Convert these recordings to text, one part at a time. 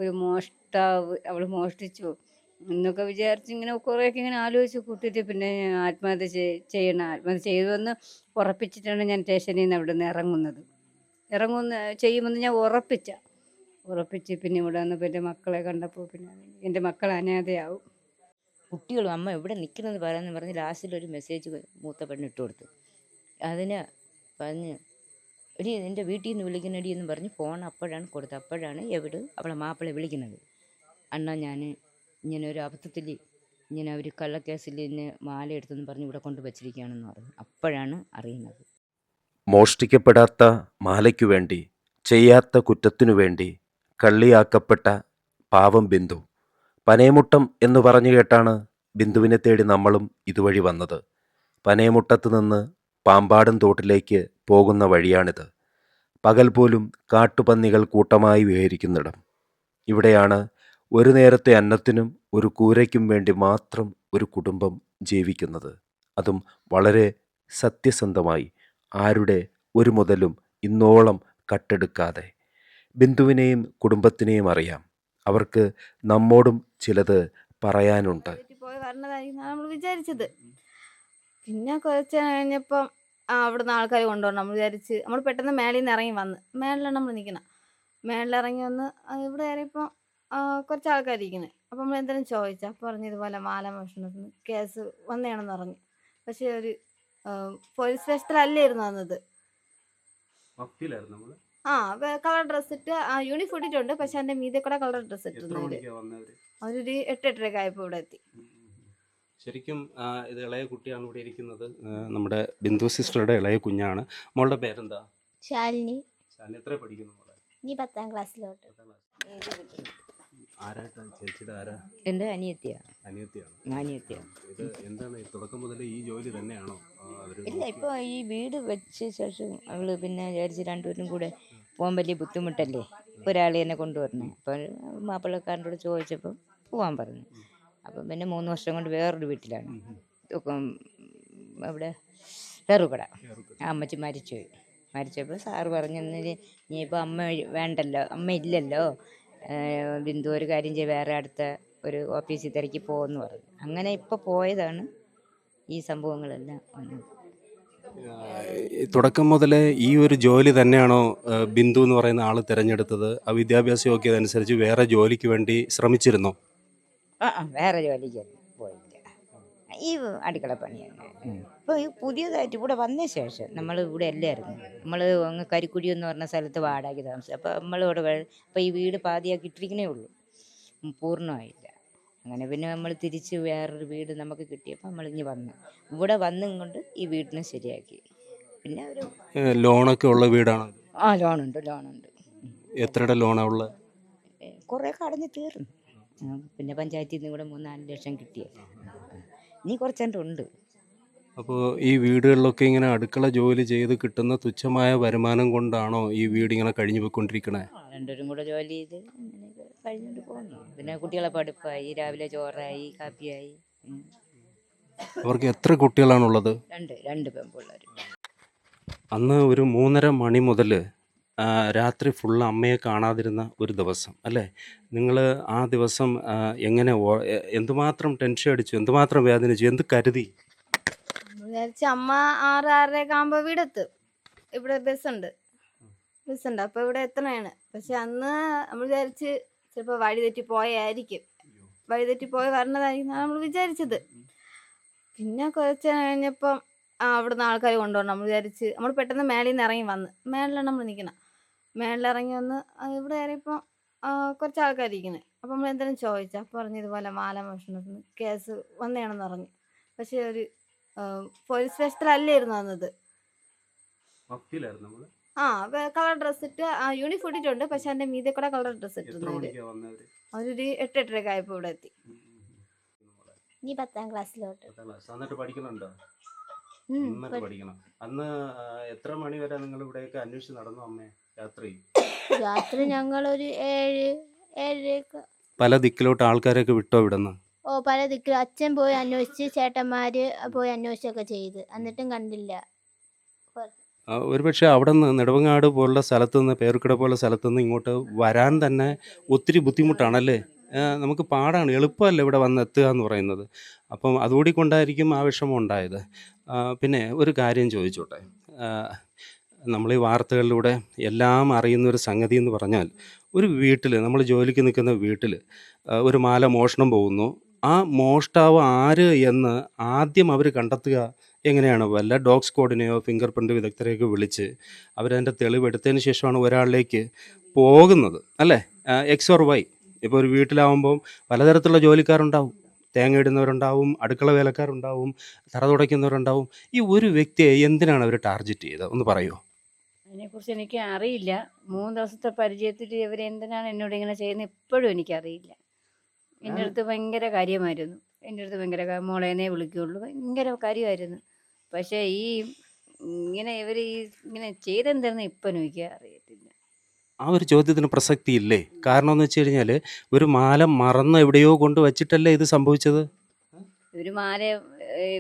ഒരു മോഷ്ടാവ് അവൾ മോഷ്ടിച്ചു എന്നൊക്കെ വിചാരിച്ച് ഇങ്ങനെ കുറേയൊക്കെ ഇങ്ങനെ ആലോചിച്ച് കൂട്ടിയിട്ട് പിന്നെ ഞാൻ ആത്മഹത്യ ചെയ്യണം. ആത്മഹത്യ ചെയ്തുവെന്ന് ഉറപ്പിച്ചിട്ടാണ് ഞാൻ സ്റ്റേഷനിൽ നിന്ന് അവിടെ നിന്ന് ചെയ്യുമെന്ന് ഞാൻ ഉറപ്പിച്ച് പിന്നെ ഇവിടെ വന്നപ്പോൾ എൻ്റെ മക്കളെ കണ്ടപ്പോൾ പിന്നെ എൻ്റെ മക്കൾ അനാഥയാവും. കുട്ടികളും അമ്മ എവിടെ നിൽക്കുന്നത് പറയാമെന്ന് പറഞ്ഞ് ലാസ്റ്റിലൊരു മെസ്സേജ് മൂത്ത പെണ്ണ് ഇട്ട് കൊടുത്തു. അതിന് പറഞ്ഞ് എടി എൻ്റെ വീട്ടിൽ നിന്ന് വിളിക്കണടി എന്ന് പറഞ്ഞ് ഫോൺ അപ്പോഴാണ് കൊടുത്തത്. അപ്പോഴാണ് അവളെ മാപ്പിളെ വിളിക്കുന്നത്. അണ്ണാ ഞാൻ ഇങ്ങനെ ഒരു അബദ്ധത്തിൽ ഇങ്ങനെ ഒരു കള്ളക്കേസിൽ ഇന്ന് മാല എടുത്തെന്ന് പറഞ്ഞ് ഇവിടെ കൊണ്ട് വച്ചിരിക്കുകയാണെന്ന് പറഞ്ഞു. അപ്പോഴാണ് അറിയുന്നത്. മോഷ്ടിക്കപ്പെടാത്ത മാലയ്ക്കു വേണ്ടി, ചെയ്യാത്ത കുറ്റത്തിനു വേണ്ടി കള്ളിയാക്കപ്പെട്ട പാവം ബിന്ദു. പനയമുട്ടം എന്ന് പറഞ്ഞു കേട്ടാണ് ബിന്ദുവിനെ തേടി നമ്മളും ഇതുവഴി വന്നത്. പനയമുട്ടത്ത് നിന്ന് പാമ്പാടും തോട്ടിലേക്ക് പോകുന്ന വഴിയാണിത്. പകൽ പോലും കാട്ടുപന്നികൾ കൂട്ടമായി വിഹരിക്കുന്നിടം. ഇവിടെയാണ് ഒരു നേരത്തെ അന്നത്തിനും ഒരു കൂരയ്ക്കും വേണ്ടി മാത്രം ഒരു കുടുംബം ജീവിക്കുന്നത്. അതും വളരെ സത്യസന്ധമായി, ആരുടെ ഒരു മുതലും ഇന്നോളം കട്ടെടുക്കാതെ. ബിന്ദുവിനെയും കുടുംബത്തിനെയും അറിയാം. അവർക്ക് നമ്മോടും ചിലത് പറയാനുണ്ട്. പോയി വരണതായിരിക്കും നമ്മൾ വിചാരിച്ചത്. പിന്നെ കുറച്ച് കഴിഞ്ഞപ്പം അവിടുന്ന് ആൾക്കാർ കൊണ്ടുവരണം. നമ്മൾ വിചാരിച്ച് നമ്മൾ പെട്ടെന്ന് മേളിൽ നിന്ന് ഇറങ്ങി വന്ന് മേളിലാണ് നമ്മൾ നിൽക്കണം. മേളിലിറങ്ങി വന്ന് ഇവിടെ കയറിയപ്പോൾ കുറച്ച് ആൾക്കാരിരിക്കുന്നത്. അപ്പോൾ നമ്മൾ എന്തെങ്കിലും ചോദിച്ചു. അപ്പോൾ പറഞ്ഞു ഇതുപോലെ മാല മോഷണത്തിന് കേസ് വന്നതാണെന്ന് പറഞ്ഞു. പക്ഷേ ഒരു പോലീസ് സ്റ്റേഷനിലല്ലായിരുന്നു വന്നത്. കളർ ഡ്രസ്സ് ഇട്ട് യൂണിഫോം ഇട്ടിട്ടുണ്ട്. പക്ഷെ അതിൻ്റെ മീതെ കൂടെ കളർ ഡ്രസ്സ് ഇട്ടിരുന്നത്. അവരൊരു 8-8:30 ആയപ്പോൾ ഇവിടെ എത്തി. ശരിക്കും ഇത് ഇളയ കുട്ടിയാണ് ഇവിടെ ഇരിക്കുന്നത്. നമ്മുടെ ബിന്ദു സിസ്റ്ററുടെ ഇളയ കുഞ്ഞാണ്. മോളുടെ പേരെന്താ? ശാലിനി. ശാലിനി എത്ര പഠിക്കുന്നു മോളെ? നീ 10ാം ക്ലാസ്സിലോട്ട്. ആരായിട്ടാണ് ചേച്ചിയുടെ ആരാ? എൻ്റെ അനിയത്തിയാണ്. ഇത് എന്താണ് തുടക്കം മുതലേ ഈ ജോലി തന്നെയാണോ? ഇല്ല, ഇപ്പോൾ ഈ വീട് വെച്ച ശേഷം അവള് പിന്നെ വിചാരിച്ച് രണ്ടുപേരും കൂടെ പോകാൻ വലിയ ബുദ്ധിമുട്ടല്ലേ, ഒരാൾ എന്നെ കൊണ്ടുവരണേ. അപ്പോൾ മാപ്പിളക്കാരനോട് ചോദിച്ചപ്പോൾ പോകാൻ പറഞ്ഞു. അപ്പം പിന്നെ 3 വർഷം കൊണ്ട് വേറൊരു വീട്ടിലാണ്, അവിടെ വെറുകട. അമ്മച്ചി മരിച്ചപ്പോൾ സാറ് പറഞ്ഞു ഇനിയിപ്പോൾ അമ്മ വേണ്ടല്ലോ, അമ്മ ഇല്ലല്ലോ, ബിന്ദു ഒരു കാര്യം ചെയ്ത് വേറെ അടുത്ത ഒരു ഓഫീസിൽ തിരക്കി പോകുമെന്ന് പറഞ്ഞു. അങ്ങനെ ഇപ്പോൾ പോയതാണ് ഈ സംഭവങ്ങളെല്ലാം വന്നത്. തുടക്കം മുതലേ ഈ ഒരു ജോലി തന്നെയാണോ ബിന്ദു എന്ന് പറയുന്ന ആൾ തിരഞ്ഞെടുത്തത്? ആ വിദ്യാഭ്യാസ യോഗ്യത അനുസരിച്ച് വേറെ ജോലിക്ക് വേണ്ടി ശ്രമിച്ചിരുന്നോ? വേറെ ജോലിക്കൊന്നും പോയില്ല, ഈ അടുക്കള പണി തന്നെ. ഇപ്പോൾ ഈ പുതിയതായിട്ട് ഇവിടെ വന്ന ശേഷം നമ്മൾ ഇവിടെ അല്ലായിരുന്നു. നമ്മൾ അങ്ങ് കരിക്കുഴി എന്ന് പറഞ്ഞ സ്ഥലത്ത് വാടകയ്ക്ക് താമസിച്ചു. അപ്പോൾ നമ്മളിവിടെ അപ്പോൾ ഈ വീട് പാതിയാക്കി ഇട്ടിരിക്കണേ ഉള്ളൂ, പൂർണ്ണമായില്ല. അങ്ങനെ പിന്നെ നമ്മൾ തിരിച്ച് വേറൊരു വീട് നമുക്ക് കിട്ടിയപ്പോൾ നമ്മളിങ്ങ് വന്നു. ഇവിടെ വന്നും കൊണ്ട് ഈ വീടിനെ ശരിയാക്കി. പിന്നെ ഒരു ലോണൊക്കെ ഉള്ള വീടാണ്? ലോണുണ്ട്. എത്രയുടെ ലോണാണ് ഉള്ളത്? കുറേ കടഞ്ഞ് തീർന്നു. പിന്നെ പഞ്ചായത്തിൽ നിന്ന് കൂടെ 3-4 ലക്ഷം കിട്ടിയ, ഇനി കുറച്ചുണ്ട്. അപ്പോൾ ഈ വീടുകളിലൊക്കെ ഇങ്ങനെ അടുക്കള ജോലി ചെയ്ത് കിട്ടുന്ന തുച്ഛമായ വരുമാനം കൊണ്ടാണോ ഈ വീട് ഇങ്ങനെ കഴിഞ്ഞു പോയിക്കൊണ്ടിരിക്കണേ? രണ്ടുപേരും കൂടെ ജോലി ചെയ്ത് അങ്ങനെയൊക്കെ കഴിഞ്ഞുകൊണ്ട് പോകുന്നു. പിന്നെ കുട്ടികളെ പഠിപ്പായി, രാവിലെ ചോറായി, കാപ്പിയായി. അവർക്ക് എത്ര കുട്ടികളാണുള്ളത്? രണ്ട് പെൺപിള്ളേർ. അന്ന് ഒരു 3:30 മണി മുതൽ രാത്രി ഫുള്ള് അമ്മയെ കാണാതിരുന്ന ഒരു ദിവസം അല്ലേ? നിങ്ങൾ ആ ദിവസം എങ്ങനെ എന്തുമാത്രം ടെൻഷൻ അടിച്ചു, എന്തുമാത്രം വേദനിച്ചു, എന്ത് കരുതി? വിചാരിച്ച് അമ്മ 6-6:30 ആകുമ്പോൾ വീടെത്തും. ഇവിടെ ബസ്സുണ്ട്. അപ്പോൾ ഇവിടെ എത്തണേണ്. പക്ഷെ അന്ന് നമ്മൾ വിചാരിച്ച് ചിലപ്പോൾ വഴി തെറ്റി പോയി വരണതായിരിക്കും നമ്മൾ വിചാരിച്ചത്. പിന്നെ കുറച്ച് കഴിഞ്ഞപ്പം അവിടുന്ന് ആൾക്കാർ കൊണ്ടുവരണം. നമ്മൾ വിചാരിച്ച് നമ്മൾ പെട്ടെന്ന് മേളിൽ നിന്ന് ഇറങ്ങി വന്ന് മേളിലാണ് നമ്മൾ നിൽക്കണം. മേളിലിറങ്ങി വന്ന് ഇവിടെ കയറിയപ്പോൾ കുറച്ച് ആൾക്കാരിരിക്കുന്നത്. അപ്പോൾ നമ്മൾ എന്തെങ്കിലും ചോദിച്ചു. അപ്പോൾ പറഞ്ഞു ഇതുപോലെ മാല മോഷണത്തിന് കേസ് വന്നതാണെന്ന് പറഞ്ഞു. പക്ഷേ ഒരു പോലീസ് സ്റ്റേഷനിലല്ലായിരുന്നു വന്നത്. കളർ ഡ്രസ്സ് ഇട്ട് യൂണിഫോം ഇട്ടിട്ടുണ്ട്. പക്ഷെ അതിൻ്റെ മീതെ കൂടെ കളർ ഡ്രസ്സ് ഇട്ടിരുന്നത്. അവരൊരു 8-8:30 ആയപ്പോൾ ഇവിടെ എത്തി. നീ 10ാം ക്ലാസ്സിലോട്ട്. പഠിക്കണം. അന്ന് എത്ര മണി വരെ നിങ്ങൾ ഇവിടെയൊക്കെ അന്വേഷിച്ച് നടന്നു അമ്മേ? രാത്രി ഞങ്ങളൊരു 7-7:30. പല ദിക്കിലോട്ട് ആൾക്കാരൊക്കെ വിട്ടോ ഇവിടുന്ന്? പല ദിക്കിലും അച്ഛൻ പോയി അന്വേഷിച്ച്, ചേട്ടന്മാര് പോയി അന്വേഷിച്ചൊക്കെ ചെയ്ത്, എന്നിട്ടും കണ്ടില്ല. ഒരുപക്ഷെ അവിടെ നിന്ന് നെടുമങ്ങാട് പോലുള്ള സ്ഥലത്തു നിന്ന് പേരുക്കട പോലുള്ള സ്ഥലത്തു നിന്ന് ഇങ്ങോട്ട് വരാൻ തന്നെ ഒത്തിരി ബുദ്ധിമുട്ടാണല്ലേ? നമുക്ക് പാടാണ്, എളുപ്പമല്ല ഇവിടെ വന്നെത്തുക എന്ന് പറയുന്നത്. അപ്പം അതുകൂടി കൊണ്ടായിരിക്കും ആ വിഷമം ഉണ്ടായത്. പിന്നെ ഒരു കാര്യം ചോദിച്ചോട്ടെ? നമ്മൾ ഈ വാർത്തകളിലൂടെ എല്ലാം അറിയുന്ന ഒരു സംഗതി എന്ന് പറഞ്ഞാൽ, ഒരു വീട്ടിൽ നമ്മൾ ജോലിക്ക് നിൽക്കുന്ന വീട്ടിൽ ഒരു മാല മോഷണം പോകുന്നു. ആ മോഷ്ടാവ് ആര് എന്ന് ആദ്യം അവർ കണ്ടെത്തുക എങ്ങനെയാണ്? വല്ല ഡോഗ് സ്ക്വാഡിനെയോ ഫിംഗർ പ്രിൻ്റ് വിദഗ്ധരെയൊക്കെ വിളിച്ച് അവരതിൻ്റെ തെളിവെടുത്തതിന് ശേഷമാണ് ഒരാളിലേക്ക് പോകുന്നത്, അല്ലേ? X or Y. ഇപ്പോൾ ഒരു വീട്ടിലാവുമ്പം പലതരത്തിലുള്ള ജോലിക്കാരുണ്ടാവും. തേങ്ങ ഇടുന്നവരുണ്ടാവും, അടുക്കള വേലക്കാരുണ്ടാവും, തറ തുടയ്ക്കുന്നവരുണ്ടാവും. ഈ ഒരു വ്യക്തിയെ എന്തിനാണ് അവർ ടാർഗറ്റ് ചെയ്തത്, ഒന്ന് പറയുമോ? അതിനെക്കുറിച്ച് എനിക്ക് അറിയില്ല. 3 ദിവസത്തെ പരിചയത്തിൽ ഇവരെന്തിനാണ് എന്നോട് ഇങ്ങനെ ചെയ്യുന്നത് ഇപ്പോഴും എനിക്കറിയില്ല. എൻ്റെ അടുത്ത് ഭയങ്കര കാര്യമായിരുന്നു. എൻ്റെ അടുത്ത് ഭയങ്കര മോളേനെ വിളിക്കുകയുള്ളൂ, ഭയങ്കര കാര്യമായിരുന്നു. പക്ഷേ ഇവർ ഇങ്ങനെ ചെയ്തെന്താണെന്ന് ഇപ്പം എനിക്ക് അറിയത്തില്ല. ആ ഒരു ചോദ്യത്തിന് പ്രസക്തി ഇല്ലേ? കാരണം എന്ന് വെച്ച് കഴിഞ്ഞാൽ, ഒരു മാല മറന്ന് എവിടെയോ കൊണ്ട് വച്ചിട്ടല്ലേ ഇത് സംഭവിച്ചത്? ഒരു മാല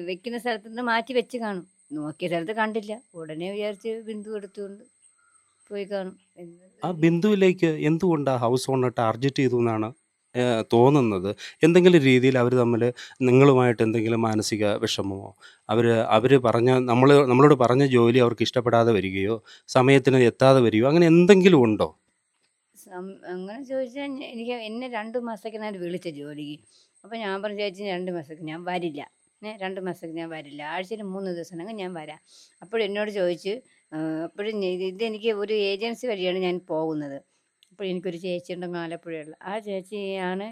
വെക്കുന്ന സ്ഥലത്ത് നിന്ന് മാറ്റി വെച്ച് കാണും. നോക്കിയ സ്ഥലത്ത് കണ്ടില്ല. ഉടനെ വിചാരിച്ച് ബിന്ദു എടുത്തുകൊണ്ട് പോയി കാണും. ആ ബിന്ദുവിലേക്ക് എന്തുകൊണ്ടാണ് ഹൗസ് ഓണർ ടാർഗറ്റ് ചെയ്തു എന്നാണ് തോന്നുന്നത്? എന്തെങ്കിലും രീതിയിൽ അവർ തമ്മിൽ നിങ്ങളുമായിട്ട് എന്തെങ്കിലും മാനസിക വിഷമമോ, അവർ നമ്മളോട് പറഞ്ഞ ജോലി അവർക്ക് ഇഷ്ടപ്പെടാതെ വരികയോ സമയത്തിന് എത്താതെ വരികയോ അങ്ങനെ എന്തെങ്കിലും ഉണ്ടോ? അങ്ങനെ ചോദിച്ചാൽ എന്നെ 2 മാസത്തേക്ക് വിളിച്ച ജോലിക്ക്. അപ്പോൾ ഞാൻ പറഞ്ഞു, ചേച്ചി 2 മാസത്തേക്ക് ഞാൻ വരില്ല, 2 മാസത്തേക്ക് ഞാൻ വരില്ല, ആഴ്ചയിൽ 3 ദിവസം ഉണ്ടെങ്കിൽ ഞാൻ വരാം. അപ്പോഴും എന്നോട് ചോദിച്ചു, അപ്പോഴും ഇതെനിക്ക് ഒരു ഏജൻസി വഴിയാണ് ഞാൻ പോകുന്നത്. അപ്പോൾ എനിക്കൊരു ചേച്ചി ഉണ്ടെങ്കിൽ ആലപ്പുഴയുള്ള ആ ചേച്ചിയാണ്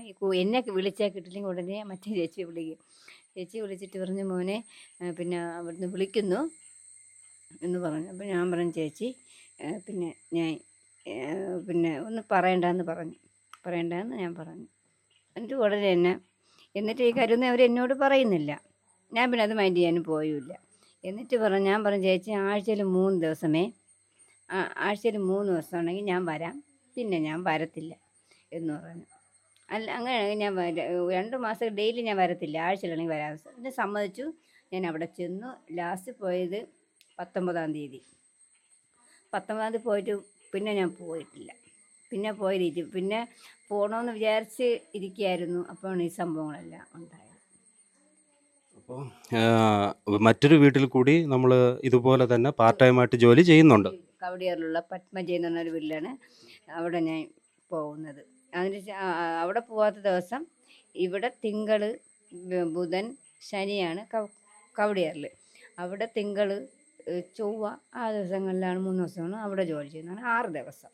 എന്നെ വിളിച്ചാൽ കിട്ടില്ലെങ്കിൽ ഉടനെ മറ്റേ ചേച്ചിയെ വിളിക്കും. ചേച്ചി വിളിച്ചിട്ട് പറഞ്ഞു, മോനെ പിന്നെ അവിടുന്ന് വിളിക്കുന്നു എന്ന് പറഞ്ഞു. അപ്പോൾ ഞാൻ പറഞ്ഞു, ചേച്ചി പിന്നെ ഞാൻ പിന്നെ ഒന്ന് പറയണ്ടെന്ന് ഞാൻ പറഞ്ഞു. എന്നിട്ട് ഉടനെ തന്നെ എന്നിട്ട് ഈ കാര്യമൊന്നും അവരെന്നോട് പറയുന്നില്ല. ഞാൻ പിന്നെ അത് മൈൻഡ് ചെയ്യാനും പോയുമില്ല. എന്നിട്ട് ഞാൻ പറഞ്ഞു, ചേച്ചി ആഴ്ചയിൽ 3 ദിവസമേ ആഴ്ചയിൽ 3 ദിവസം ഉണ്ടെങ്കിൽ ഞാൻ വരാം, പിന്നെ ഞാൻ വരത്തില്ല എന്ന് പറഞ്ഞു. അല്ല അങ്ങനെയാണെങ്കിൽ ഞാൻ 2 മാസം ഡെയിലി ഞാൻ വരത്തില്ല, ആഴ്ചയിലാണെങ്കിൽ വരാം. പിന്നെ സമ്മതിച്ചു. ഞാൻ അവിടെ ചെന്നു. ലാസ്റ്റ് പോയത് 19-ാം തീയതി. 19-ാം തീയതി പോയിട്ട് പിന്നെ ഞാൻ പോയിട്ടില്ല. പിന്നെ പോകണമെന്ന് വിചാരിച്ച് ഇരിക്കുകയായിരുന്നു. അപ്പോഴാണ് ഈ സംഭവങ്ങളെല്ലാം ഉണ്ടായത്. അപ്പോൾ മറ്റൊരു വീട്ടിൽ കൂടി നമ്മൾ ഇതുപോലെ തന്നെ പാർട്ട് ടൈമായിട്ട് ജോലി ചെയ്യുന്നുണ്ട്. കവടിയാറിലുള്ള പത്മജ എന്ന് പറഞ്ഞൊരു വീട്ടിലാണ് അവിടെ ഞാൻ പോകുന്നത്. അവിടെ പോകാത്ത ദിവസം ഇവിടെ തിങ്കൾ, ബുധൻ, ശനിയാണ് കവടിയാറിൽ. അവിടെ തിങ്കൾ, ചൊവ്വ ആ ദിവസങ്ങളിലാണ് 3 ദിവസമാണ് അവിടെ ജോലി ചെയ്യുന്നതാണ്. 6 ദിവസം.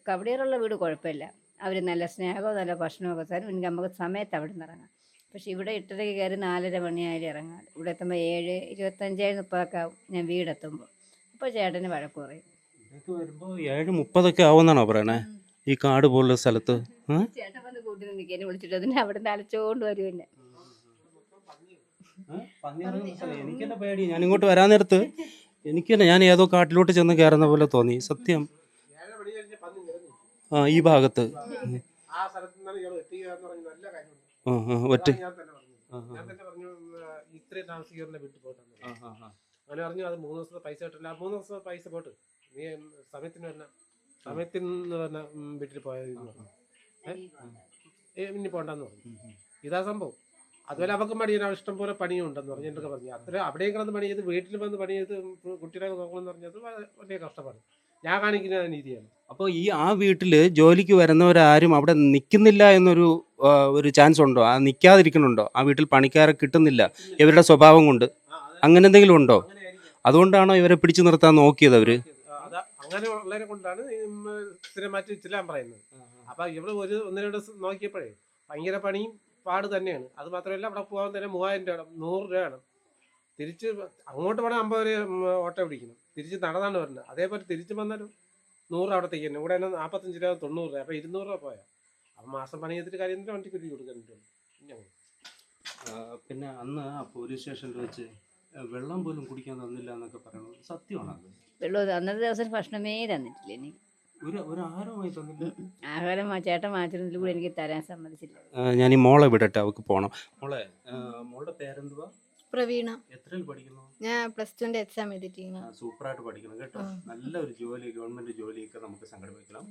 കവടിയാറുള്ള വീട് കുഴപ്പമില്ല. അവർ നല്ല സ്നേഹവും നല്ല ഭക്ഷണമൊക്കെ തരും. നമുക്ക് സമയത്ത് അവിടെ നിന്ന് ഇറങ്ങാം. പക്ഷെ ഇവിടെ 8:30 കയറി 4:30 മണിയായാലും ഇറങ്ങാം. ഇവിടെ എത്തുമ്പോൾ 7:25, 30 ആവും ഞാൻ വീടെത്തുമ്പോൾ. അപ്പോൾ ചേട്ടന് വഴക്ക് പറയും. ഇതൊക്കെ വരുമ്പോൾ 7:30 ആവുമെന്നാണോ പറയണേ ഈ കാട് പോലുള്ള സ്ഥലത്ത്? ചേട്ടൻ വന്ന് കൂട്ടി നിൽക്കാൻ വിളിച്ചിട്ട് അതിനെ അവിടെ നിന്ന് അലച്ചോണ്ട് വരും എന്നെ. എനിക്കെന്നെ പേടി. ഞാൻ ഇങ്ങോട്ട് വരാൻ നേരത്ത് ഞാൻ ഏതോ കാട്ടിലോട്ട് ചെന്ന് കയറുന്ന പോലെ തോന്നി, സത്യം. ഈ ഭാഗത്ത് ഒറ്റ ഇത്രയും താമസിക്കുന്ന വീട്ടിൽ പോയിട്ടാണ് അങ്ങനെ പറഞ്ഞു. അത് 3 ദിവസത്തെ പൈസ കിട്ടില്ല. 3 ദിവസത്തെ പൈസ പോട്ട് നീ സമയത്തിന് പറഞ്ഞ വീട്ടിൽ പോയത് ഇനി പോണ്ടെന്ന് പറഞ്ഞു. ഇതാ സംഭവം. അതുപോലെ അവർക്ക് പണി ചെയ്യാൻ ഇഷ്ടം പോലെ പണിയുണ്ടെന്ന് പറഞ്ഞു. എന്നൊക്കെ പറഞ്ഞു. അത്ര അവിടെയും കിടന്ന് പണി ചെയ്ത് വീട്ടിൽ വന്ന് പണി ചെയ്ത് കുട്ടികളെ നോക്കണമെന്ന് പറഞ്ഞത് വലിയ കഷ്ടപ്പാട്. ഞാൻ കാണിക്കുന്ന രീതിയാണ്. അപ്പോൾ ആ വീട്ടിൽ ജോലിക്ക് വരുന്നവരാരും അവിടെ നിൽക്കുന്നില്ല എന്നൊരു ചാൻസ് ഉണ്ടോ? നിൽക്കാതിരിക്കണുണ്ടോ? ആ വീട്ടിൽ പണിക്കാരെ കിട്ടുന്നില്ല ഇവരുടെ സ്വഭാവം കൊണ്ട്? അങ്ങനെ എന്തെങ്കിലും ഉണ്ടോ? അതുകൊണ്ടാണോ ഇവരെ പിടിച്ചു നിർത്താൻ നോക്കിയത് അവര്? അങ്ങനെ ഉള്ളതിനെ കൊണ്ടാണ് സ്ഥിരമായിട്ട് ചെല്ലാൻ പറയുന്നത്. അപ്പൊ ഇവിടെ 1-2 നോക്കിയപ്പോഴേ ഭയങ്കര പണിയും പാട് തന്നെയാണ്. അത് മാത്രമല്ല അവിടെ പോകാൻ തന്നെ 3000 രൂപ 100 രൂപ വേണം. തിരിച്ച് അങ്ങോട്ട് വേണം 50 രൂപ ഓട്ടോ പിടിക്കണം. തിരിച്ച് നടന്നാണ് വരുന്നത്. അതേപോലെ തിരിച്ച് വന്നാലും 100 അവിടത്തേക്ക് തന്നെ. ഇവിടെ തന്നെ 45 രൂപ 90 രൂപ. അപ്പൊ 200 രൂപ പോയാൽ അപ്പം മാസം പണി ചെയ്തിട്ട് കാര്യം വണ്ടിക്ക് ഒരു കൊടുക്കുന്നുണ്ട്. പിന്നെ അന്ന് ആ പോലീസ് സ്റ്റേഷനിൽ വെച്ച് വെള്ളം പോലും കുടിക്കാൻ തന്നില്ല എന്നൊക്കെ പറയുന്നത് സത്യമാണത്? വെള്ളം അന്നത്തെ ദിവസം ഭക്ഷണമേ തന്നിട്ടില്ല എനിക്ക്. ഒരു ആഹാരമായി തന്നില്ല? ആഹാരം ചേട്ടൻ മാറ്റുന്നതിൽ കൂടെ എനിക്ക് തരാൻ സമ്മതിച്ചില്ല. ഞാൻ ഈ മോളെ വിടട്ടെ, അവൾക്ക് പോകണം. മോളുടെ പേരെന്തുവാ? പ്രവീണ. എത്രയിൽ പഠിക്കുന്നു? ഞാൻ +2 എക്സാം എഴുതിയിട്ടിരിക്കണം. സൂപ്പറായിട്ട് പഠിക്കണം കേട്ടോ. ആ. നല്ലൊരു ജോലി, ഗവൺമെന്റ് ജോലിയൊക്കെ നമുക്ക് സംഘടിപ്പിക്കണം.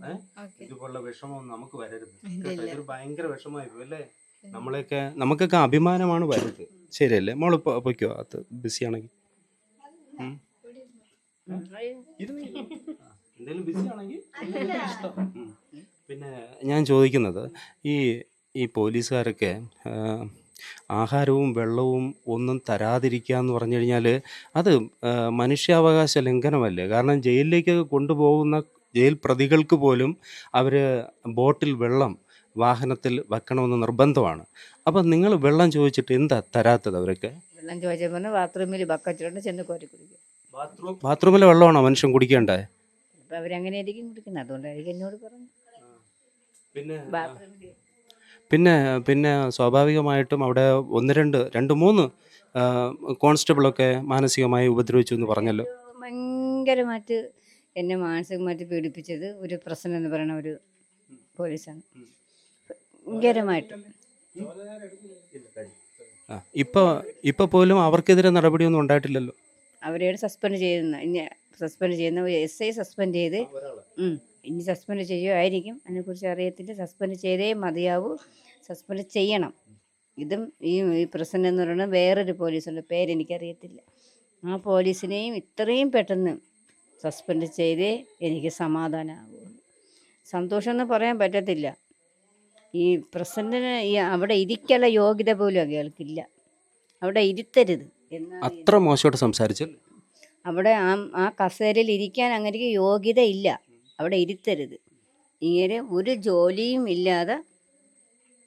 ഓക്കെ. ഇതുപോലുള്ള വിഷമം നമുക്ക് വരരുത് ഇല്ല, കേട്ടോ. ഇല്ല. ഇതൊരു ഭയങ്കര വിഷമമായി പോയി അല്ലേ? നമുക്കൊക്കെ അഭിമാനമാണ് വലുത്. ശരിയല്ലേ മോള്? പൊയ്ക്കോ, അത് ബിസിയാണെങ്കിൽ എന്തെങ്കിലും ബിസി ആണെങ്കിൽ ഇഷ്ടം. പിന്നെ ഞാൻ ചോദിക്കുന്നത്, ഈ പോലീസുകാരൊക്കെ ആഹാരവും വെള്ളവും ഒന്നും തരാതിരിക്കുക എന്ന് പറഞ്ഞു കഴിഞ്ഞാൽ അത് മനുഷ്യാവകാശ ലംഘനമല്ലേ? കാരണം ജയിലിലേക്ക് കൊണ്ടുപോകുന്ന ജയിൽ പ്രതികൾക്ക് പോലും അവർ ബോട്ടിൽ വെള്ളം വാഹനത്തിൽ വെക്കണമെന്ന് നിർബന്ധമാണ്. അപ്പം നിങ്ങൾ വെള്ളം ചോദിച്ചിട്ട് എന്താ തരാത്തത് അവരൊക്കെ? വെള്ളം ചോദിച്ചപ്പോൾ ബാത്റൂമിൽ ബക്കറ്റിലോട്ട് ചെന്ന് കോരി കുടിക്കും. ബാത്റൂമിലെ വെള്ളമാണോ മനുഷ്യൻ കുടിക്കേണ്ടത്? അപ്പം അവരങ്ങനെ ആയിരിക്കും കുടിക്കുന്നത്. അതുകൊണ്ടായിരിക്കും എന്നോട് പറഞ്ഞു പിന്നെ ബാത്റൂമിൽ. പിന്നെ സ്വാഭാവികമായിട്ടും അവിടെ 2-3 കോൺസ്റ്റബിളൊക്കെ മാനസികമായി ഉപദ്രവിച്ചു എന്ന് പറഞ്ഞല്ലോ. ഭയങ്കരമായിട്ട് എന്നെ മാനസികമായിട്ട് പീഡിപ്പിച്ചത് ഒരു പ്രസന്ന എന്ന് പറയുന്ന ഒരു പോലീസാണ്. ഭയങ്കരമായിട്ട്. ഇപ്പൊ പോലും അവർക്കെതിരെ നടപടിയൊന്നും ഉണ്ടായിട്ടില്ലല്ലോ. അവരെയാണ് സസ്പെൻഡ് ചെയ്യുന്ന SI സസ്പെൻഡ് ചെയ്ത് ഇനി സസ്പെൻഡ് ചെയ്യുമായിരിക്കും. അതിനെക്കുറിച്ച് അറിയത്തില്ല. സസ്പെൻഡ് ചെയ്തേ മതിയാവൂ. സസ്പെൻഡ് ചെയ്യണം. ഇതും ഈ പ്രസന്ന എന്ന് പറയുന്നത് വേറൊരു പോലീസുണ്ട്, പേരെനിക്കറിയത്തില്ല. ആ പോലീസിനെയും ഇത്രയും പെട്ടെന്ന് സസ്പെൻഡ് ചെയ്തേ എനിക്ക് സമാധാനമാകുള്ളൂ. സന്തോഷം എന്ന് പറയാൻ പറ്റത്തില്ല. ഈ പ്രസിഡന്റിന് അവിടെ ഇരിക്കാനുള്ള യോഗ്യത പോലും അയാൾക്കില്ല. അവിടെ ഇരുത്തരുത് എന്നാണ്. അത്ര മോശമായിട്ട് സംസാരിച്ചല്ലേ? അവിടെ ആ കസേരയിൽ ഇരിക്കാൻ അങ്ങനെ യോഗ്യത ഇല്ല. അവിടെ ഇരുത്തരുത്. ഇങ്ങനെ ഒരു ജോലിയും ഇല്ലാതെ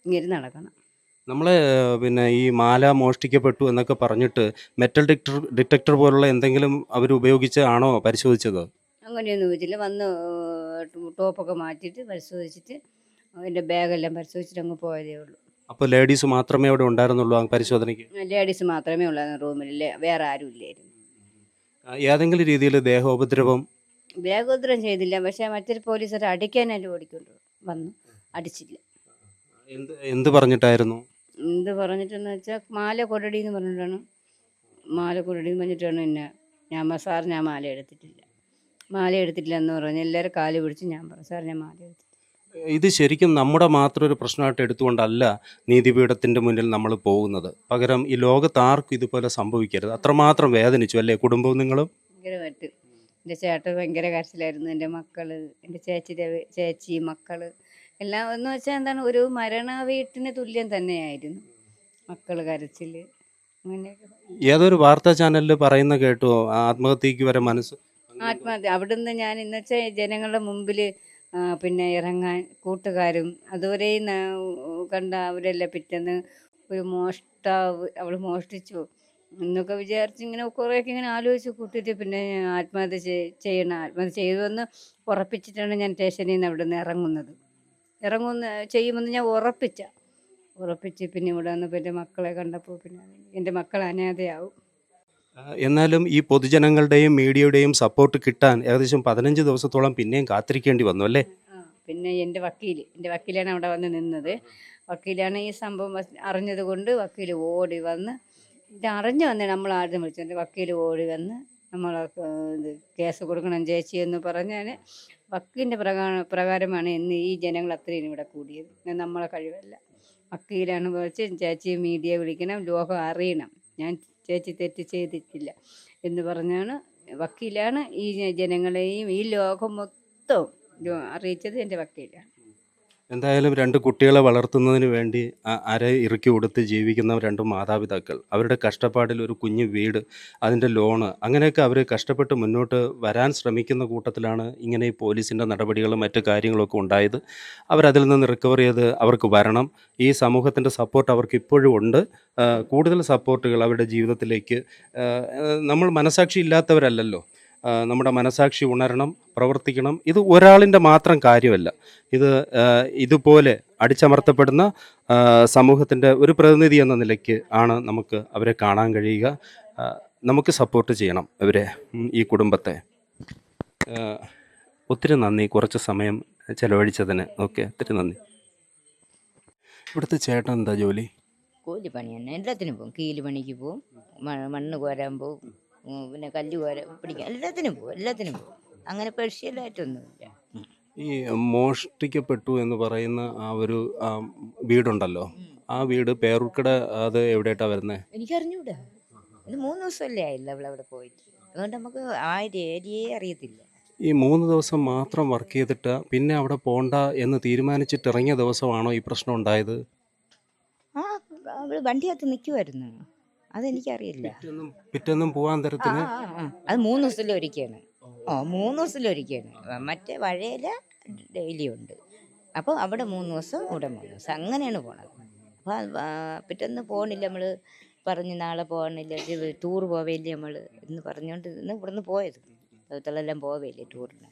ഇങ്ങനെ നടക്കണം. നമ്മളെ പിന്നെ ഈ മാല മോഷ്ടിക്കപ്പെട്ടു എന്നൊക്കെ പറഞ്ഞിട്ട് മെറ്റൽ ഡിറ്റക്ടർ പോലുള്ള എന്തെങ്കിലും അവർ ഉപയോഗിച്ചാണോ പരിശോധിച്ചത്? അങ്ങനെയൊന്നും വെച്ചില്ല. വന്ന് ടോപ്പൊക്കെ മാറ്റിയിട്ട് പരിശോധിച്ചിട്ട് എൻ്റെ ബാഗെല്ലാം പരിശോധിച്ചിട്ട് അങ്ങ് പോയതേ ഉള്ളൂ. അപ്പോൾ ലേഡീസ് മാത്രമേ അവിടെ ഉണ്ടായിരുന്നുള്ളൂ ആ പരിശോധനയ്ക്ക്? ലേഡീസ് മാത്രമേ ഉള്ളായിരുന്നു റൂമിൽ, വേറെ ആരും ഇല്ലായിരുന്നു. ഏതെങ്കിലും രീതിയിൽ ദേഹോപദ്രവം? ദേഹോപദ്രവം ചെയ്തില്ല. പക്ഷേ മറ്റൊരു പോലീസുകാർ അടിക്കാനായിട്ട് ഓടിക്കൊണ്ട് വന്നു. അടിച്ചില്ല. എന്ത് പറഞ്ഞിട്ടായിരുന്നു? എന്ത് പറഞ്ഞിട്ടെന്ന് വെച്ചാൽ മാല കൊടടി എന്ന് പറഞ്ഞിട്ടാണ്. മാല കൊടടി എന്ന് പറഞ്ഞിട്ടാണ് സാർ ഞാൻ മാല എടുത്തിട്ടില്ല എന്ന് പറഞ്ഞ് എല്ലാവരും കാല് പിടിച്ച് ഞാൻ പറഞ്ഞു, സാർ ഞാൻ മാല എടുത്തിട്ടില്ല. ഇത് ശരിക്കും നമ്മുടെ മാത്രം ഒരു പ്രശ്നമായിട്ട് എടുത്തുകൊണ്ടല്ല നീതിപീഠത്തിൻ്റെ മുന്നിൽ നമ്മൾ പോകുന്നത്. പകരം ഈ ലോകത്ത് ആർക്കും ഇതുപോലെ സംഭവിക്കരുത്. അത്രമാത്രം വേദനിച്ചു അല്ലേ കുടുംബവും നിങ്ങളും? ഭയങ്കരമായിട്ട്. എൻ്റെ ചേട്ടൻ ഭയങ്കര കരച്ചിലായിരുന്നു. എൻ്റെ മക്കൾ, എൻ്റെ ചേച്ചി മക്കൾ എല്ലാം എന്ന് വെച്ചാൽ എന്താണ്, ഒരു മരണ വീട്ടിന് തുല്യം തന്നെയായിരുന്നു. മക്കൾ കരച്ചിൽ അങ്ങനെയൊക്കെ. ഏതൊരു വാർത്താ ചാനലിൽ പറയുന്ന കേട്ടു ആത്മഹത്യക്ക് വരെ ആത്മഹത്യ. അവിടുന്ന് ഞാൻ ഇന്ന് വെച്ചാൽ ജനങ്ങളുടെ മുമ്പിൽ പിന്നെ ഇറങ്ങാൻ കൂട്ടുകാരും അതുവരെയും കണ്ട അവരെല്ലാം പിറ്റേന്ന് ഒരു അവൾ മോഷ്ടിച്ചു എന്നൊക്കെ വിചാരിച്ച് ഇങ്ങനെ കുറേയൊക്കെ ഇങ്ങനെ ആലോചിച്ച് കൂട്ടിയിട്ട് പിന്നെ ആത്മഹത്യ ചെയ്തുവെന്ന് ഉറപ്പിച്ചിട്ടാണ് ഞാൻ സ്റ്റേഷനിൽ നിന്ന് അവിടെ നിന്ന് ചെയ്യുമെന്ന് ഞാൻ ഉറപ്പിച്ച് പിന്നെ ഇവിടെ വന്നപ്പോൾ എൻ്റെ മക്കളെ കണ്ടപ്പോൾ പിന്നെ എൻ്റെ മക്കൾ അനാഥയാവും. എന്നാലും ഈ പൊതുജനങ്ങളുടെയും മീഡിയയുടെയും സപ്പോർട്ട് കിട്ടാൻ ഏകദേശം 15 ദിവസത്തോളം പിന്നെയും കാത്തിരിക്കേണ്ടി വന്നു അല്ലേ? പിന്നെ എൻ്റെ വക്കീലാണ് അവിടെ വന്ന് നിന്നത്. വക്കീലാണ് ഈ സംഭവം അറിഞ്ഞത് കൊണ്ട് വക്കീൽ ഓടി വന്ന് ഇത് അറിഞ്ഞു വന്നേ നമ്മൾ ആദ്യം വിളിച്ചു. എൻ്റെ വക്കീൽ ഓടി വന്ന് നമ്മൾ കേസ് കൊടുക്കണം ചേച്ചി എന്ന് പറഞ്ഞാൽ വക്കീലിൻ്റെ പ്രകാരമാണ് ഇന്ന് ഈ ജനങ്ങൾ അത്രയും ഇവിടെ കൂടിയത്. നമ്മളെ കഴിവല്ല. വക്കീലാണ് വിളിച്ച് ചേച്ചി മീഡിയ വിളിക്കണം, ലോകം അറിയണം ഞാൻ ചേച്ചി തെറ്റ് ചെയ്തിട്ടില്ല എന്ന് പറഞ്ഞാണ് വക്കീലാണ് ഈ ജനങ്ങളെയും ഈ ലോകം മൊത്തം അറിയിച്ചത് എൻ്റെ വക്കീലാണ്. എന്തായാലും 2 കുട്ടികളെ വളർത്തുന്നതിന് വേണ്ടി അര ഇറുക്കി കൊടുത്ത് ജീവിക്കുന്ന 2 മാതാപിതാക്കൾ, അവരുടെ കഷ്ടപ്പാടിൽ ഒരു കുഞ്ഞു വീട്, അതിൻ്റെ ലോണ്, അങ്ങനെയൊക്കെ അവർ കഷ്ടപ്പെട്ട് മുന്നോട്ട് വരാൻ ശ്രമിക്കുന്ന കൂട്ടത്തിലാണ് ഇങ്ങനെ ഈ പോലീസിൻ്റെ നടപടികളും മറ്റു കാര്യങ്ങളൊക്കെ ഉണ്ടായത്. അവരതിൽ നിന്ന് റിക്കവർ ചെയ്ത് അവർക്ക് വരണം. ഈ സമൂഹത്തിൻ്റെ സപ്പോർട്ട് അവർക്ക് ഇപ്പോഴും ഉണ്ട്. കൂടുതൽ സപ്പോർട്ടുകൾ അവരുടെ ജീവിതത്തിലേക്ക്. നമ്മൾ മനസാക്ഷി ഇല്ലാത്തവരല്ലല്ലോ. നമ്മുടെ മനസാക്ഷി ഉണരണം, പ്രവർത്തിക്കണം. ഇത് ഒരാളിൻ്റെ മാത്രം കാര്യമല്ല. ഇതുപോലെ അടിച്ചമർത്തപ്പെടുന്ന സമൂഹത്തിൻ്റെ ഒരു പ്രതിനിധി എന്ന നിലയ്ക്ക് ആണ് നമുക്ക് അവരെ കാണാൻ കഴിയുക. നമുക്ക് സപ്പോർട്ട് ചെയ്യണം അവരെ, ഈ കുടുംബത്തെ. ഒത്തിരി നന്ദി കുറച്ച് സമയം ചെലവഴിച്ചതിന്. ഓക്കെ, ഒത്തിരി നന്ദി. ഇവിടുത്തെ ചേട്ടൻ എന്താ ജോലി? കൂലിപ്പണി തന്നെ, എല്ലാത്തിനും പോകും. കീല് പണിക്ക് പോവും, മണ്ണ് കോരാൻ പോവും, പിന്നെ കല്ല് കോര പിടിക്കാൻ എല്ലാത്തിനും പോകും, എല്ലാത്തിനും പോകും. അങ്ങനെ സ്പെഷ്യലായിട്ടൊന്നുമില്ല. ഈ മോഷ്ടിക്കപ്പെട്ടു എന്ന് പറയുന്ന ആ ഒരു വീടുണ്ടല്ലോ, ആ വീട് പേരൂർക്കട, അത് എവിടെയായിട്ടാണ് വരുന്നത്? എനിക്കറിഞ്ഞൂടാ. ഇത് 3 ദിവസമല്ലേ ആയില്ല അവളവിടെ പോയിട്ട്. അതുകൊണ്ട് നമുക്ക് ആ ഒരു ഏരിയയെ അറിയത്തില്ല. ഈ 3 ദിവസം മാത്രം വർക്ക് ചെയ്തിട്ട് പിന്നെ അവിടെ പോണ്ട എന്ന് തീരുമാനിച്ചിട്ട് ഇറങ്ങിയ ദിവസമാണോ ഈ പ്രശ്നം ഉണ്ടായത്? ആ അവൾ വണ്ടിയകത്ത് നിൽക്കുമായിരുന്നു, അതെനിക്കറിയില്ല. പിറ്റേന്നും പോകാൻ ആ തരത്തിന് ആ ആ അത് 3 ദിവസത്തിലൊരിക്കലാണ്. 3 ദിവസത്തിലൊരിക്കലാണ്. മറ്റേ വഴയില ഡെയിലി ഉണ്ട്. അപ്പോൾ അവിടെ 3 ദിവസം, ഇവിടെ 3 ദിവസം, അങ്ങനെയാണ് പോണത്. അപ്പോൾ പിറ്റേന്ന് പോകണില്ല, നമ്മൾ പറഞ്ഞ് നാളെ പോകണില്ല, ടൂർ പോവേല്ലേ നമ്മൾ എന്ന് പറഞ്ഞുകൊണ്ട് ഇന്ന് ഇവിടുന്ന് പോയത്. സ്ഥലത്തെല്ലാം പോവേല്ലേ ടൂറിന്.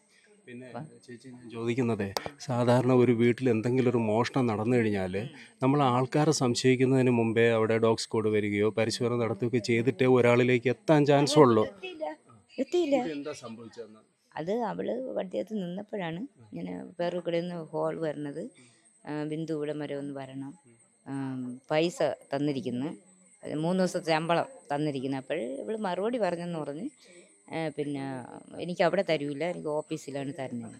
പിന്നെ ചേച്ചി, ഞാൻ ചോദിക്കുന്നതേ, സാധാരണ ഒരു വീട്ടിൽ എന്തെങ്കിലും ഒരു മോഷണം നടന്നു കഴിഞ്ഞാൽ നമ്മൾ ആൾക്കാരെ സംശയിക്കുന്നതിന് മുമ്പേ അവിടെ ഡോഗ് സ്ക്വാഡ് വരികയോ പരിശോധന നടത്തുകയോ ചെയ്തിട്ടേ ഒരാളിലേക്ക് എത്താൻ ചാൻസ് ഉള്ളൂ. എത്തിയില്ല. എന്താ സംഭവിച്ചതെന്ന്? അത് അവൾ വണ്ടിയകത്ത് നിന്നപ്പോഴാണ് ഇങ്ങനെ പേരൂർക്കടയിൽ നിന്ന് കോൾ വരുന്നത്, ബിന്ദു ഇവിടെ വരെ ഒന്ന് വരണം, പൈസ തന്നിരിക്കുന്നു, 3 ദിവസത്തെ ശമ്പളം തന്നിരിക്കുന്നു. അപ്പോൾ ഇവൾ മറുപടി പറഞ്ഞെന്ന് പറഞ്ഞ് പിന്നെ എനിക്ക് അവിടെ തരൂല, എനിക്ക് ഓഫീസിലാണ് തരുന്നത്.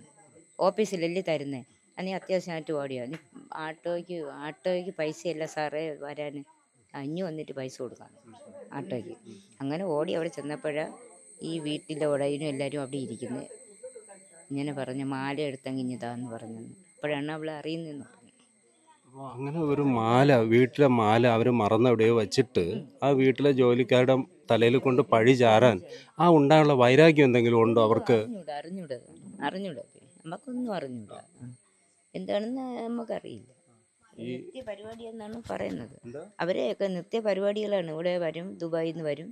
ഓഫീസിലല്ലേ തരുന്നത്, നീ അത്യാവശ്യമായിട്ട് ഓടിയോ, നീ ആട്ടോയ്ക്ക് പൈസയല്ല സാറേ വരാൻ, ഇഞ്ഞു വന്നിട്ട് പൈസ കൊടുക്കാം ആട്ടോയ്ക്ക്. അങ്ങനെ ഓടി അവിടെ ചെന്നപ്പോഴാണ് ഈ വീട്ടിലെ ഉടയനും എല്ലാവരും അവിടെ ഇരിക്കുന്നത്. ഇങ്ങനെ പറഞ്ഞു, മാല എടുത്തങ്ങിഞ്ഞതാന്ന് പറഞ്ഞു. അപ്പോഴാണ് അവൾ അറിയുന്നതെന്ന് പറഞ്ഞു. അപ്പോൾ അങ്ങനെ ഒരു മാല, വീട്ടിലെ മാല അവർ മറന്നെവിടെയോ വെച്ചിട്ട് ആ വീട്ടിലെ ജോലിക്കാരുടെ തലയിൽ കൊണ്ട് പഴി ചാരാൻ ആ ഉണ്ടായുള്ള വൈരാഗ്യം എന്തെങ്കിലും ഉണ്ടോ അവർക്ക്? അറിഞ്ഞൂടാ നമുക്കൊന്നും അറിഞ്ഞൂടാ. എന്താണെന്ന് നമുക്കറിയില്ല. നിത്യ പരിപാടി എന്നാണ് പറയുന്നത്. അവരെയൊക്കെ നിത്യ പരിപാടികളാണ്. ഇവിടെ വരും, ദുബായിൽ നിന്ന് വരും,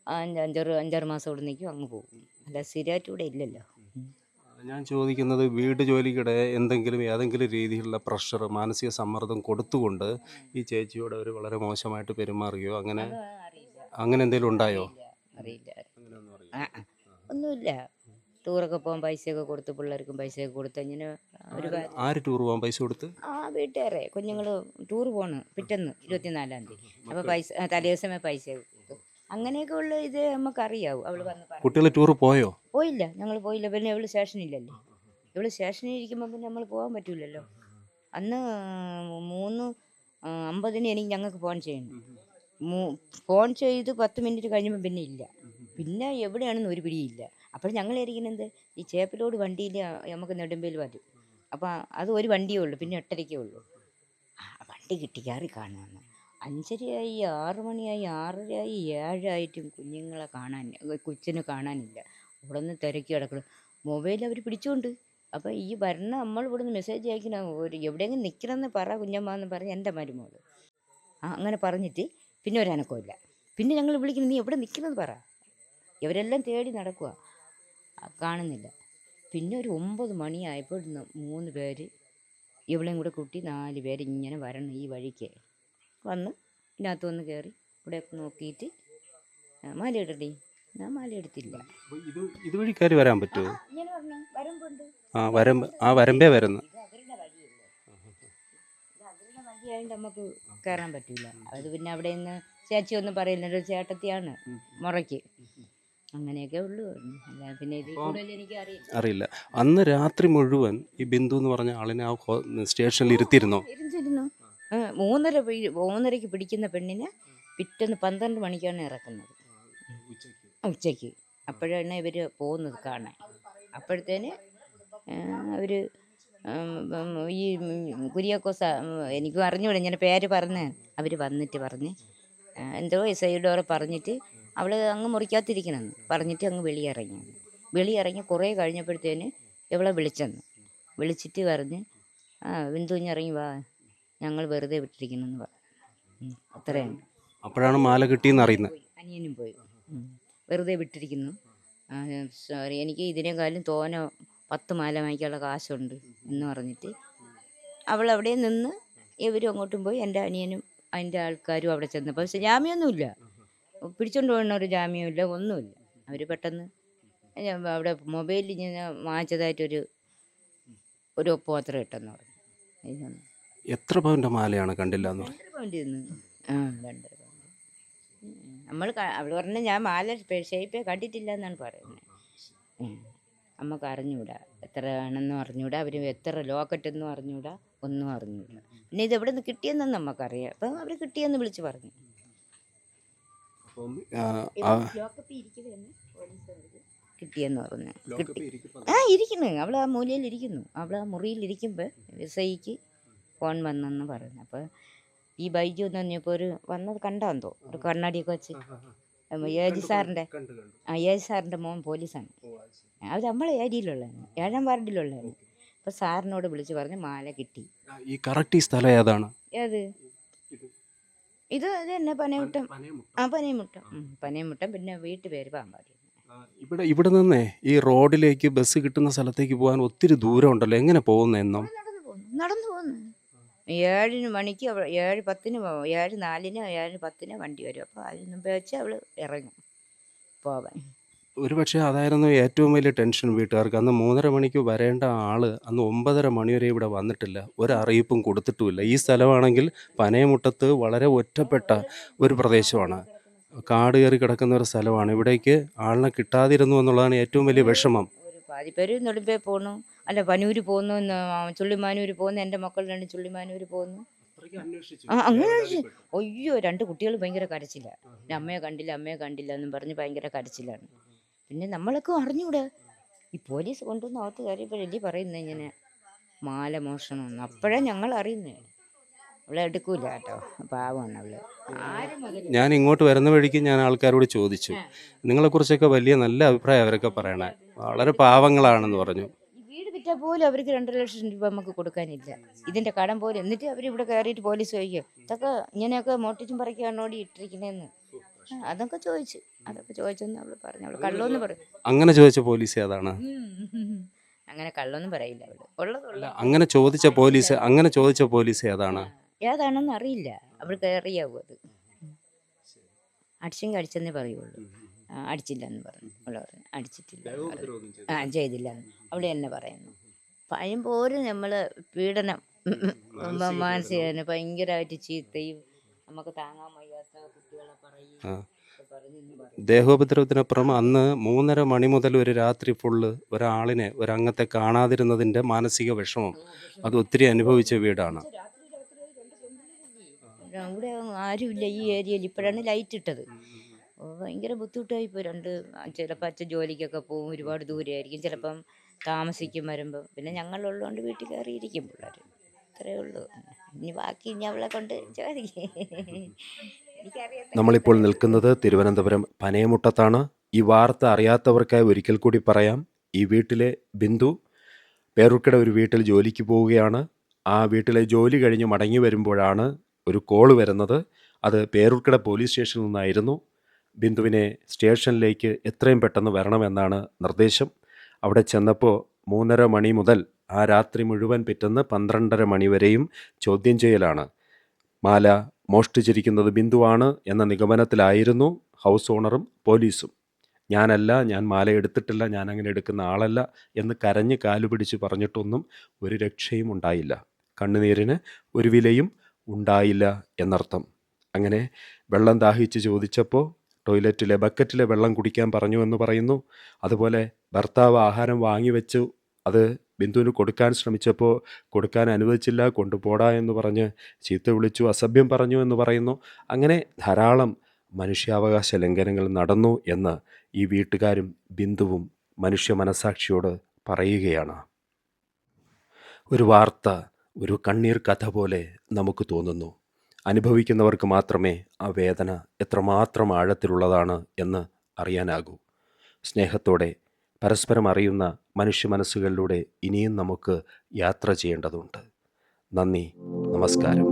5-6 മാസം ഇവിടെ നിൽക്കും, അങ്ങ് പോകും. അല്ല സ്ഥിരമായിട്ട് ഇവിടെ ഇല്ലല്ലോ. ഞാൻ ചോദിക്കുന്നത്, വീട് ജോലിക്കിടെ ഏതെങ്കിലും രീതിയിലുള്ള പ്രഷർ, മാനസിക സമ്മർദ്ദം കൊടുത്തുകൊണ്ട് ഈ ചേച്ചിയോട് അവർ വളരെ മോശമായിട്ട് പെരുമാറുകയോ അങ്ങനെ എന്തെങ്കിലും ഉണ്ടായോ? അറിയില്ല. ഒന്നുമില്ല. ടൂറൊക്കെ പോകാൻ പൈസയൊക്കെ കൊടുത്ത്, പിള്ളേർക്കും പൈസയൊക്കെ കൊടുത്ത്, ഇങ്ങനെ ഒരു ആര് ടൂർ പോകാൻ പൈസ കൊടുത്ത്? വീട്ടുകാരെ കുഞ്ഞുങ്ങൾ ടൂർ പോണ് പിറ്റേന്ന് 24-ാം തീയതി. അപ്പോൾ പൈസ തലേദിവസമേ പൈസ കൊടുത്തു. അങ്ങനെയൊക്കെ ഉള്ള ഇത് നമുക്കറിയാവും. അവൾ വന്ന് കുട്ടികൾ ടൂർ പോയോ? പോയില്ല, ഞങ്ങൾ പോയില്ല. പിന്നെ ഇവള് സ്റ്റേഷനില്ലല്ലോ. ഇവള് സ്റ്റേഷനിൽ ഇരിക്കുമ്പോൾ പിന്നെ നമ്മൾ പോകാൻ പറ്റൂലല്ലോ. അന്ന് 3:50 എനിക്ക് ഞങ്ങൾക്ക് ഫോൺ ചെയ്യണം. ഫോൺ ചെയ്ത് 10 മിനിറ്റ് കഴിഞ്ഞപ്പോൾ പിന്നെ ഇല്ല. പിന്നെ എവിടെയാണെന്ന് ഒരു പിടിയില്ല. അപ്പോൾ ഞങ്ങൾ ഇരിക്കുന്നത് ഈ ചേപ്പിലോട് വണ്ടിയിൽ നമുക്ക് നെടുമ്പയിൽ വരും. അപ്പോൾ അത് ഒരു വണ്ടിയേ ഉള്ളൂ, പിന്നെ 8:30 ഉള്ളൂ. വണ്ടി കിട്ടി കയറി കാണാമെന്ന്. 5:30 ആയി, 6 മണിയായി, 6:30 ആയി, 7 ആയിട്ടും കുഞ്ഞുങ്ങളെ കൊച്ചിനെ കാണാനില്ല. ഇവിടെ നിന്ന് തിരക്കി കിടക്കണം. മൊബൈൽ അവർ പിടിച്ചുകൊണ്ട്. അപ്പോൾ ഈ വരണ നമ്മൾ ഇവിടുന്ന് മെസ്സേജ് അയക്കണം, എവിടെയെങ്കിലും നിൽക്കണമെന്ന് പറ കുഞ്ഞമ്മ എന്ന് പറഞ്ഞ് എൻ്റെ മരുമോള് അങ്ങനെ പറഞ്ഞിട്ട് പിന്നെ ഒരു അനക്കമില്ല. പിന്നെ ഞങ്ങൾ വിളിക്കുന്നു, നീ എവിടെ നിൽക്കുന്നത് പറ. ഇവരെല്ലാം തേടി നടക്കുക, കാണുന്നില്ല. പിന്നെ ഒരു 9 മണിയായപ്പോൾ 3 പേര് ഇവളെയും കൂടെ കൂട്ടി 4 പേര് ഇങ്ങനെ വരണം ഈ വഴിക്ക് വന്ന് ഇതിനകത്ത് വന്ന് കയറി ഇവിടെ നോക്കിയിട്ട് മാല ഇടടി. ഞാൻ മാല എടുത്തില്ല. ഇതുവഴി കയറി വരാൻ പറ്റുമോ? ഇങ്ങനെ പറഞ്ഞു, വരമ്പുണ്ട്. വരമ്പേ വരുന്നു. ഇത് അവരുടെ വഴിയല്ലേ, ഇത് അവരുടെ വഴിയായതുകൊണ്ട് നമുക്ക് കയറാൻ പറ്റൂല. അത് പിന്നെ അവിടെ നിന്ന് ചേച്ചി ഒന്നും പറയില്ല, ഒരു ചേട്ടത്തിയാണ് മുറയ്ക്ക്. അങ്ങനെയൊക്കെ ഉള്ളൂ. അല്ല പിന്നെ ഇത് കൂടുതൽ എനിക്ക് അറിയില്ല. അന്ന് രാത്രി മുഴുവൻ ഈ ബിന്ദു എന്ന് പറഞ്ഞ ആളിനെ ആ സ്റ്റേഷനിൽ ഇരുത്തിയിരുന്നോ? ഇരുന്നിരുന്നു. 3:30 പിടിക്കുന്ന പെണ്ണിനെ പിറ്റേന്ന് 12 മണിക്കാണ് ഇറക്കുന്നത്, ഉച്ചയ്ക്ക്. അപ്പോഴാണ് ഇവർ പോകുന്നത് കാണാൻ. അപ്പോഴത്തേന് അവർ ഈ കുര്യാക്കോസ്, എനിക്കും അറിഞ്ഞൂടെ, ഞാൻ പേര് പറഞ്ഞ് അവർ വന്നിട്ട് പറഞ്ഞ് എന്തോ സൈഡോറെ പറഞ്ഞിട്ട് അവൾ അങ്ങ് മുറിക്കാത്തിരിക്കണമെന്ന് പറഞ്ഞിട്ട് അങ്ങ് വെളിയിറങ്ങി കുറേ കഴിഞ്ഞപ്പോഴത്തേന് ഇവളെ വിളിച്ചിട്ട് പറഞ്ഞ് ബിന്ദു ഇറങ്ങി വാ, ഞങ്ങൾ വെറുതെ വിട്ടിരിക്കണമെന്ന് പറഞ്ഞു. അത്രയാണ്. അപ്പോഴാണ് മാല കിട്ടിയെന്ന് അറിയുന്നത്. അനിയനും പോയി, വെറുതെ വിട്ടിരിക്കുന്നു. സോറി, എനിക്ക് ഇതിനേക്കാളും തോനെ 10 മാല വാങ്ങിക്കാനുള്ള കാശുണ്ട് എന്ന് പറഞ്ഞിട്ട് അവൾ അവിടെ നിന്ന് ഇവരും അങ്ങോട്ടും പോയി. എൻ്റെ അനിയനും അതിൻ്റെ ആൾക്കാരും അവിടെ ചെന്നപ്പോൾ പക്ഷെ ജാമ്യമൊന്നുമില്ല, പിടിച്ചോണ്ട് പോകുന്ന ഒരു ജാമ്യമില്ല, ഒന്നുമില്ല. അവർ പെട്ടെന്ന് അവിടെ മൊബൈലിൽ ഇങ്ങനെ വാങ്ങിച്ചതായിട്ടൊരു ഒപ്പ് മാത്രം ഇട്ടെന്ന് പറഞ്ഞു. എത്ര പവൻ്റെ മാലയാണ് കണ്ടില്ല എന്ന് പറഞ്ഞു? 2 പവൻ്റെ 2 പവൻ്റെ അവൾ പറഞ്ഞ ഞാൻ മാല ഷേപ്പേ കണ്ടിട്ടില്ല എന്നാണ് പറയുന്നത്. നമുക്ക് അറിഞ്ഞൂടാ എത്ര ആണെന്നും അറിഞ്ഞൂടാ, അവർ എത്ര ലോക്കറ്റ് എന്നും അറിഞ്ഞൂടാ, ഒന്നും അറിഞ്ഞൂടാ. പിന്നെ ഇത് എവിടെ നിന്ന് കിട്ടിയെന്നും നമുക്കറിയാം. അപ്പം അവർ കിട്ടിയെന്ന് വിളിച്ച് പറഞ്ഞു. അപ്പം ലോക്കപ്പ് ഇരിക്കുന്നെന്ന് പോലീസ് അവർക്ക് കിട്ടിയെന്ന് പറഞ്ഞു. ഇരിക്കുന്നു. അവൾ ആ മൂലയിൽ ഇരിക്കുന്നു. അവൾ ആ മുറിയിൽ ഇരിക്കുമ്പോൾ എസ്ഐക്ക് ഫോൺ വന്നെന്ന് പറഞ്ഞു. അപ്പോൾ ഈ ബൈജു എന്ന് പറഞ്ഞപ്പോൾ ഒരു വന്നത് കണ്ടാന്തോ, ഒരു കണ്ണാടിയൊക്കെ വെച്ച് ഏജി സാറിൻ്റെ മോൻ പോലീസാണ്. അത് നമ്മളെ ഏരിയയിലുള്ളതാണ്, 7ാം വാർഡിലുള്ളതാണ്. അപ്പോൾ സാറിനോട് വിളിച്ച് പറഞ്ഞ് മാല കിട്ടി. ഈ കറക്റ്റ് ഈ സ്ഥലം ഏതാണ്? ഏത് ഇത് അത് തന്നെ പനയമുട്ടം. പനയമുട്ടം. പിന്നെ വീട്ടുപേര് പാമ്പാടി. ഇവിടെ നിന്നേ ഈ റോഡിലേക്ക് ബസ് കിട്ടുന്ന സ്ഥലത്തേക്ക് പോകാൻ ഒത്തിരി ദൂരം ഉണ്ടല്ലോ, എങ്ങനെ പോകുന്നെന്നോ? നടന്നു പോകുന്നു. 7 മണിക്ക് 7:10 7:04 7:10 വണ്ടി വരും. അപ്പോൾ അതിന് മുമ്പേ വെച്ച് അവൾ ഇറങ്ങും പോവാൻ. ഒരുപക്ഷെ അതായിരുന്നു ഏറ്റവും വലിയ ടെൻഷൻ വീട്ടുകാർക്ക്. അന്ന് 3:30 മണിക്ക് വരേണ്ട ആള് അന്ന് 9:30 മണി വരെ ഇവിടെ വന്നിട്ടില്ല, ഒരറിയിപ്പും കൊടുത്തിട്ടുമില്ല. ഈ സ്ഥലമാണെങ്കിൽ പനയമുട്ടത്ത് വളരെ ഒറ്റപ്പെട്ട ഒരു പ്രദേശമാണ്, കാട് കയറി കിടക്കുന്ന ഒരു സ്ഥലമാണ്. ഇവിടേക്ക് ആളിനെ കിട്ടാതിരുന്നു എന്നുള്ളതാണ് ഏറ്റവും വലിയ വിഷമം. ഒരു പാതിപ്പേര് നെടുമ്പേ പോന്നു, അല്ല പനൂര് പോന്നു, ചുള്ളിമാനൂർ പോന്നു. എൻ്റെ മക്കൾ 2 ചുള്ളിമാനൂർ പോന്നു. അങ്ങനെ അയ്യോ 2 കുട്ടികൾ ഭയങ്കര കരച്ചില്ല. അമ്മയെ കണ്ടില്ല എന്നും പറഞ്ഞ് ഭയങ്കര കരച്ചിലാണ്. പിന്നെ നമ്മളൊക്കെ അറിഞ്ഞൂടെ, ഈ പോലീസ് കൊണ്ടുവന്ന് അകത്ത് കയറിയപ്പോഴല്ലേ പറയുന്നത് ഇങ്ങനെ മാല മോഷണമെന്ന്. അപ്പോഴേ ഞങ്ങൾ അറിയുന്നത്. അവളെ എടുക്കൂല കേട്ടോ, പാവമാണ് അവള്. ഞാൻ ഇങ്ങോട്ട് വരുന്ന വഴിക്ക് ഞാൻ ആൾക്കാരോട് ചോദിച്ചു, നിങ്ങളെക്കുറിച്ചൊക്കെ വലിയ നല്ല അഭിപ്രായം അവരൊക്കെ പറയണേ, വളരെ പാവങ്ങളാണെന്ന് പറഞ്ഞു. ഈ വീട് വിറ്റാൽ പോലും അവർക്ക് 2 ലക്ഷം രൂപ നമുക്ക് കൊടുക്കാനില്ല, ഇതിൻ്റെ കടം പോലും. എന്നിട്ട് അവരിവിടെ കയറിയിട്ട് പോലീസ് ചോദിക്കും, ഇതൊക്കെ ഇങ്ങനെയൊക്കെ മോട്ടിച്ചും പറിക്കാണോടി ഇട്ടിരിക്കണേന്ന്. അതൊക്കെ ചോദിച്ചെന്ന് അവള് പറഞ്ഞു. അവള് കള്ളൊന്നും പറയും. അങ്ങനെ ചോദിച്ച പോലീസ് ഏതാണ്? അങ്ങനെ കള്ളൊന്നും പറയില്ല അവള്. ഉള്ളതുള്ള അങ്ങനെ ചോദിച്ച പോലീസ് ഏതാണ്? ഏതാണെന്ന് അറിയില്ല, അവൾക്ക് അറിയാവൂ. അത് അടിച്ചും അടിച്ചെന്നേ പറയുള്ളൂ. അടിച്ചില്ലെന്ന് പറഞ്ഞു. അവള് പറഞ്ഞു അടിച്ചിട്ടില്ല, ചെയ്തില്ല അവള് തന്നെ പറയുന്നു. പറയുമ്പോഴും നമ്മള് പീഡനം, മാനസിക ഭയങ്കരമായിട്ട് ചീത്തയും നമുക്ക് താങ്ങാൻ വയ്യാത്ത കുട്ടികളെ പറയും. ദേഹോപദ്രവത്തിനപ്പുറം അന്ന് 3:30 മണി മുതൽ ഒരു രാത്രി ഫുള്ള് ഒരംഗത്തെ കാണാതിരുന്നതിൻ്റെ മാനസിക വിഷമം അത് ഒത്തിരി അനുഭവിച്ച വീടാണ്. ഇവിടെ ആരുമില്ല ഈ ഏരിയയിൽ. ഇപ്പോഴാണ് ലൈറ്റ് ഇട്ടത്. ഭയങ്കര ബുദ്ധിമുട്ടായി ഇപ്പോൾ. ചിലപ്പോൾ അച്ഛൻ ജോലിക്കൊക്കെ പോകും, ഒരുപാട് ദൂരെയായിരിക്കും, ചിലപ്പം താമസിക്കും വരുമ്പോൾ. പിന്നെ ഞങ്ങളുള്ളതുകൊണ്ട് വീട്ടിൽ കയറിയിരിക്കും പിള്ളേർ. അത്രയേ ഉള്ളൂ. ഇനി ബാക്കി അവളെ കൊണ്ട് ചോദിക്കേ. നമ്മളിപ്പോൾ നിൽക്കുന്നത് തിരുവനന്തപുരം പനയമുട്ടത്താണ്. ഈ വാർത്ത അറിയാത്തവർക്കായി ഒരിക്കൽ കൂടി പറയാം. ഈ വീട്ടിലെ ബിന്ദു പേരൂർക്കട ഒരു വീട്ടിൽ ജോലിക്ക് പോവുകയാണ്. ആ വീട്ടിലെ ജോലി കഴിഞ്ഞ് മടങ്ങി വരുമ്പോഴാണ് ഒരു കോള് വരുന്നത്. അത് പേരൂർക്കട പോലീസ് സ്റ്റേഷനിൽ നിന്നായിരുന്നു. ബിന്ദുവിനെ സ്റ്റേഷനിലേക്ക് എത്രയും പെട്ടെന്ന് വരണമെന്നാണ് നിർദ്ദേശം. അവിടെ ചെന്നപ്പോൾ 3:30 മണി മുതൽ ആ രാത്രി മുഴുവൻ പിറ്റേന്ന് 12:30 മണി വരെയും ചോദ്യം ചെയ്യലാണ്. മാല മോഷ്ടിച്ചിരിക്കുന്നത് ബിന്ദുവാണ് എന്ന നിഗമനത്തിലായിരുന്നു ഹൗസ് ഓണറും പോലീസും. ഞാൻ മാല എടുത്തിട്ടില്ല, ഞാൻ അങ്ങനെ എടുക്കുന്ന ആളല്ല എന്ന് കരഞ്ഞ് കാലുപിടിച്ച് പറഞ്ഞിട്ടൊന്നും ഒരു രക്ഷയും ഉണ്ടായില്ല. കണ്ണുനീരിന് ഒരു വിലയും ഉണ്ടായില്ല എന്നർത്ഥം. അങ്ങനെ വെള്ളം ദാഹിച്ച് ചോദിച്ചപ്പോൾ ടോയ്ലറ്റിലെ ബക്കറ്റിലെ വെള്ളം കുടിക്കാൻ പറഞ്ഞു എന്ന് പറയുന്നു. അതുപോലെ ഭർത്താവ് ആഹാരം വാങ്ങിവെച്ചു, അത് ബിന്ദുവിന് കൊടുക്കാൻ ശ്രമിച്ചപ്പോൾ കൊടുക്കാൻ അനുവദിച്ചില്ല, കൊണ്ടുപോടാ എന്ന് പറഞ്ഞ് ചീത്ത വിളിച്ചു, അസഭ്യം പറഞ്ഞു എന്ന് പറയുന്നു. അങ്ങനെ ധാരാളം മനുഷ്യാവകാശ ലംഘനങ്ങൾ നടന്നു എന്ന് ഈ വീട്ടുകാരും ബിന്ദുവും മനുഷ്യ മനസാക്ഷിയോട് പറയുകയാണ്. ഒരു വാർത്ത ഒരു കണ്ണീർ കഥ പോലെ നമുക്ക് തോന്നുന്നു. അനുഭവിക്കുന്നവർക്ക് മാത്രമേ ആ വേദന എത്രമാത്രം ആഴത്തിലുള്ളതാണ് എന്ന് അറിയാനാകൂ. സ്നേഹത്തോടെ പരസ്പരം അറിയുന്ന മനുഷ്യ മനസ്സുകളിലൂടെ ഇനിയും നമുക്ക് യാത്ര ചെയ്യേണ്ടതുണ്ട്. നന്ദി, നമസ്കാരം.